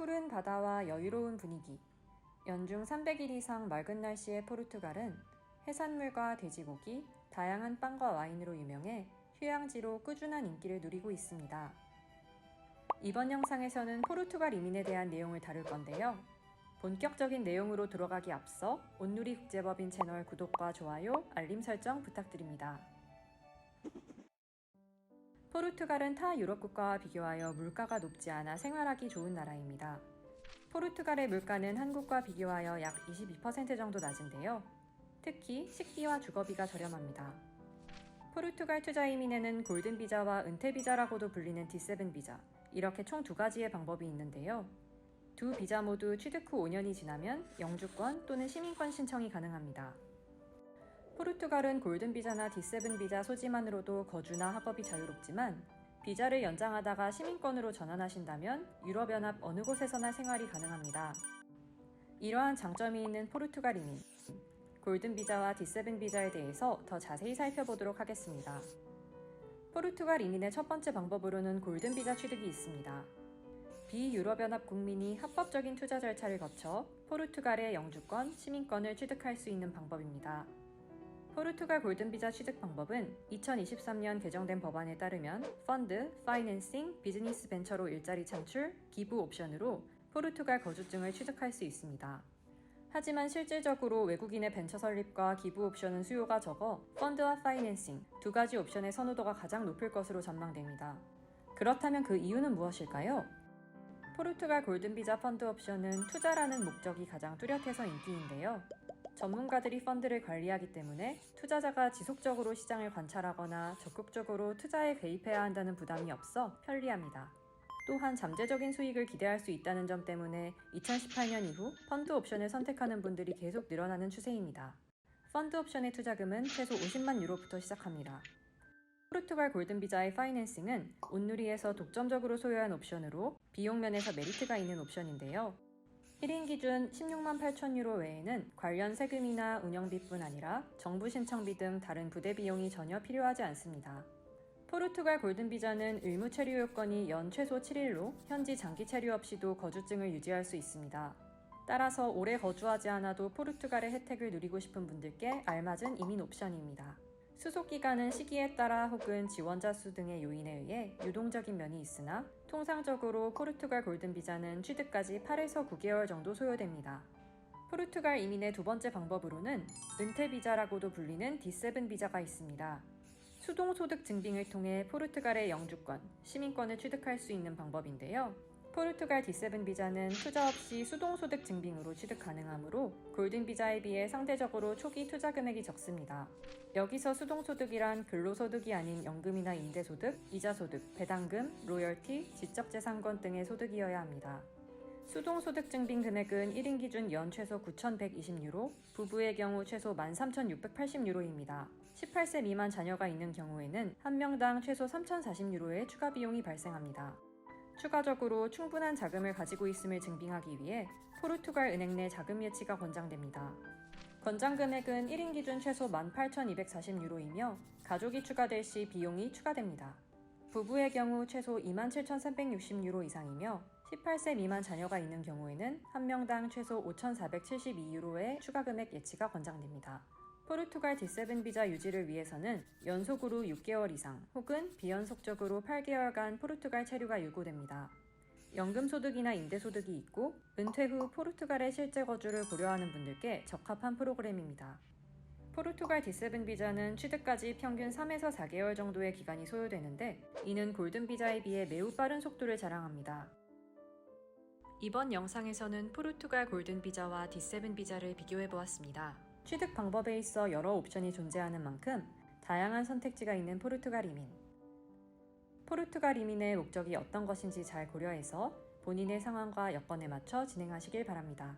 푸른 바다와 여유로운 분위기, 연중 300일 이상 맑은 날씨의 포르투갈은 해산물과 돼지고기, 다양한 빵과 와인으로 유명해 휴양지로 꾸준한 인기를 누리고 있습니다. 이번 영상에서는 포르투갈 이민에 대한 내용을 다룰 건데요. 본격적인 내용으로 들어가기 앞서 온누리 국제법인 채널 구독과 좋아요, 알림 설정 부탁드립니다. 포르투갈은 타 유럽 국가와 비교하여 물가가 높지 않아 생활하기 좋은 나라입니다. 포르투갈의 물가는 한국과 비교하여 약 22% 정도 낮은데요. 특히 식비와 주거비가 저렴합니다. 포르투갈 투자 이민에는 골든 비자와 은퇴 비자라고도 불리는 D7 비자, 이렇게 총 두 가지의 방법이 있는데요. 두 비자 모두 취득 후 5년이 지나면 영주권 또는 시민권 신청이 가능합니다. 포르투갈은 골든 비자나 D7 비자 소지만으로도 거주나 학업이 자유롭지만 비자를 연장하다가 시민권으로 전환하신다면 유럽연합 어느 곳에서나 생활이 가능합니다. 이러한 장점이 있는 포르투갈 이민, 골든 비자와 D7 비자에 대해서 더 자세히 살펴보도록 하겠습니다. 포르투갈 이민의 첫 번째 방법으로는 골든 비자 취득이 있습니다. 비유럽연합 국민이 합법적인 투자 절차를 거쳐 포르투갈의 영주권, 시민권을 취득할 수 있는 방법입니다. 포르투갈 골든 비자 취득 방법은 2023년 개정된 법안에 따르면 펀드, 파이낸싱, 비즈니스 벤처로 일자리 창출, 기부 옵션으로 포르투갈 거주증을 취득할 수 있습니다. 하지만 실질적으로 외국인의 벤처 설립과 기부 옵션은 수요가 적어 펀드와 파이낸싱 두 가지 옵션의 선호도가 가장 높을 것으로 전망됩니다. 그렇다면 그 이유는 무엇일까요? 포르투갈 골든 비자 펀드 옵션은 투자라는 목적이 가장 뚜렷해서 인기인데요. 전문가들이 펀드를 관리하기 때문에 투자자가 지속적으로 시장을 관찰하거나 적극적으로 투자에 개입해야 한다는 부담이 없어 편리합니다. 또한 잠재적인 수익을 기대할 수 있다는 점 때문에 2018년 이후 펀드 옵션을 선택하는 분들이 계속 늘어나는 추세입니다. 펀드 옵션의 투자금은 최소 50만 유로부터 시작합니다. 포르투갈 골든 비자의 파이낸싱은 온누리에서 독점적으로 소유한 옵션으로 비용 면에서 메리트가 있는 옵션인데요. 1인 기준 16만 8천 유로 외에는 관련 세금이나 운영비뿐 아니라 정부 신청비 등 다른 부대 비용이 전혀 필요하지 않습니다. 포르투갈 골든 비자는 의무 체류 요건이 연 최소 7일로 현지 장기 체류 없이도 거주증을 유지할 수 있습니다. 따라서 오래 거주하지 않아도 포르투갈의 혜택을 누리고 싶은 분들께 알맞은 이민 옵션입니다. 수속 기간은 시기에 따라 혹은 지원자 수 등의 요인에 의해 유동적인 면이 있으나 통상적으로 포르투갈 골든 비자는 취득까지 8에서 9개월 정도 소요됩니다. 포르투갈 이민의 두 번째 방법으로는 은퇴 비자라고도 불리는 D7 비자가 있습니다. 수동소득 증빙을 통해 포르투갈의 영주권, 시민권을 취득할 수 있는 방법인데요. 포르투갈 D7 비자는 투자 없이 수동소득 증빙으로 취득 가능하므로 골든 비자에 비해 상대적으로 초기 투자 금액이 적습니다. 여기서 수동소득이란 근로소득이 아닌 연금이나 임대소득, 이자소득, 배당금, 로열티, 지적재산권 등의 소득이어야 합니다. 수동소득 증빙 금액은 1인 기준 연 최소 9,120유로, 부부의 경우 최소 13,680유로입니다. 18세 미만 자녀가 있는 경우에는 한 명당 최소 3,040유로의 추가 비용이 발생합니다. 추가적으로 충분한 자금을 가지고 있음을 증빙하기 위해 포르투갈 은행 내 자금 예치가 권장됩니다. 권장 금액은 1인 기준 최소 18,240유로이며 가족이 추가될 시 비용이 추가됩니다. 부부의 경우 최소 27,360유로 이상이며 18세 미만 자녀가 있는 경우에는 한 명당 최소 5,472유로의 추가 금액 예치가 권장됩니다. 포르투갈 D7 비자 유지를 위해서는 연속으로 6개월 이상 혹은 비연속적으로 8개월간 포르투갈 체류가 요구됩니다. 연금소득이나 임대소득이 있고 은퇴 후 포르투갈의 실제 거주를 고려하는 분들께 적합한 프로그램입니다. 포르투갈 D7 비자는 취득까지 평균 3에서 4개월 정도의 기간이 소요되는데 이는 골든 비자에 비해 매우 빠른 속도를 자랑합니다. 이번 영상에서는 포르투갈 골든 비자와 D7 비자를 비교해 보았습니다. 취득 방법에 있어 여러 옵션이 존재하는 만큼 다양한 선택지가 있는 포르투갈 이민. 포르투갈 이민의 목적이 어떤 것인지 잘 고려해서 본인의 상황과 여건에 맞춰 진행하시길 바랍니다.